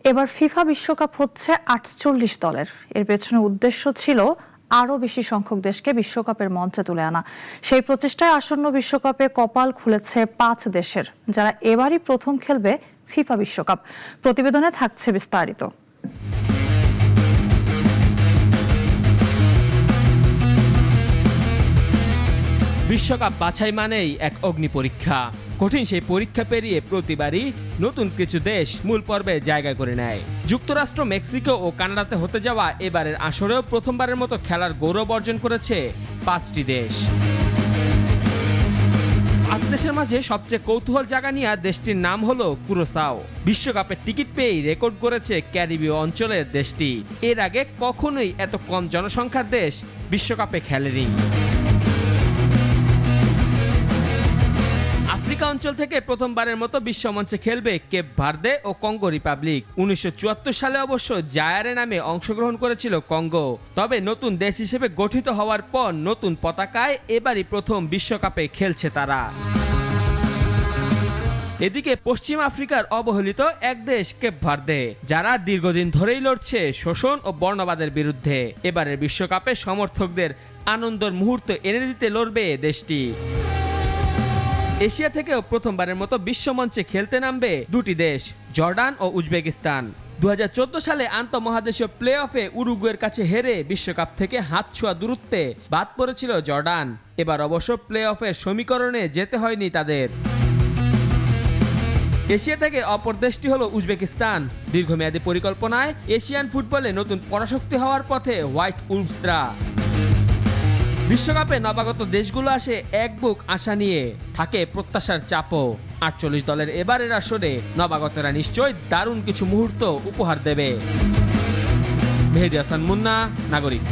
এবার ফিফা বিশ্বকাপ হচ্ছে ৪৮ দলের। এর পেছনে উদ্দেশ্য ছিল আরও বেশি সংখ্যক দেশকে বিশ্বকাপের মঞ্চে তুলে আনা। সেই প্রচেষ্টায় আসন্ন বিশ্বকাপে কপাল খুলেছে ৫ দেশের, যারা এবারই প্রথম খেলবে ফিফা বিশ্বকাপ। প্রতিবেদনে থাকছে বিস্তারিত। বিশ্বকাপ বাছাই মানেই এক অগ্নি পরীক্ষা। কঠিন সেই পরীক্ষা পেরিয়ে প্রতিবারই নতুন কিছু দেশ মূল পর্বে জায়গা করে নেয়। যুক্তরাষ্ট্র, মেক্সিকো ও কানাডাতে হতে যাওয়া এবারের আসরেও প্রথমবারের মতো খেলার গৌরব অর্জন করেছে ৫টি দেশ। ৫ দেশের মাঝে সবচেয়ে কৌতূহল জাগানিয়া দেশটির নাম হলো কুরাসাও। বিশ্বকাপের টিকিট পেয়েই রেকর্ড করেছে ক্যারিবীয় অঞ্চলের দেশটি। এর আগে কখনোই এত কম জনসংখ্যার দেশ বিশ্বকাপে খেলেনি। আফ্রিকা অঞ্চল থেকে প্রথমবারের মতো বিশ্বমঞ্চে খেলবে কেপ ভার্দে ও কঙ্গো রিপাবলিক। ১৯৭৪ সালে অবশ্য জায়ারে নামে অংশগ্রহণ করেছিল কঙ্গো। তবে নতুন দেশ হিসেবে গঠিত হওয়ার পর নতুন পতাকায় এবারই প্রথম বিশ্বকাপে খেলছে তারা। এদিকে পশ্চিম আফ্রিকার অবহেলিত এক দেশ কেপ ভার্দে, যারা দীর্ঘদিন ধরেই লড়ছে শোষণ ও বর্ণবাদের বিরুদ্ধে। এবারের বিশ্বকাপে সমর্থকদের আনন্দের মুহূর্ত এনে দিতে লড়বে দেশটি। এশিয়া থেকেও প্রথমবারের মতো বিশ্বমঞ্চে খেলতে নামবে দুটি দেশ, জর্ডান ও উজবেকিস্তান। ২০১৪ সালে আন্তঃমহাদেশীয় প্লে অফে উরুগুয়ের কাছে হেরে বিশ্বকাপ থেকে হাত ছোঁয়া দূরত্বে বাদ পড়েছিল জর্ডান। এবার অবশ্য প্লে অফের সমীকরণে যেতে হয়নি তাদের। এশিয়া থেকে অপর দেশটি হলো উজবেকিস্তান। দীর্ঘমেয়াদী পরিকল্পনায় এশিয়ান ফুটবলে নতুন পরাশক্তি হওয়ার পথে হোয়াইট উলভসরা। বিশ্বকাপে নবাগত দেশগুলো আসে এক বুক আশা নিয়ে, থাকে প্রত্যাশার চাপও। ৪৮ দলের এবারের আসরে নবাগতরা নিশ্চয় দারুণ কিছু মুহূর্ত উপহার দেবে। মেহেদী হাসান মুন্না, নাগরিক।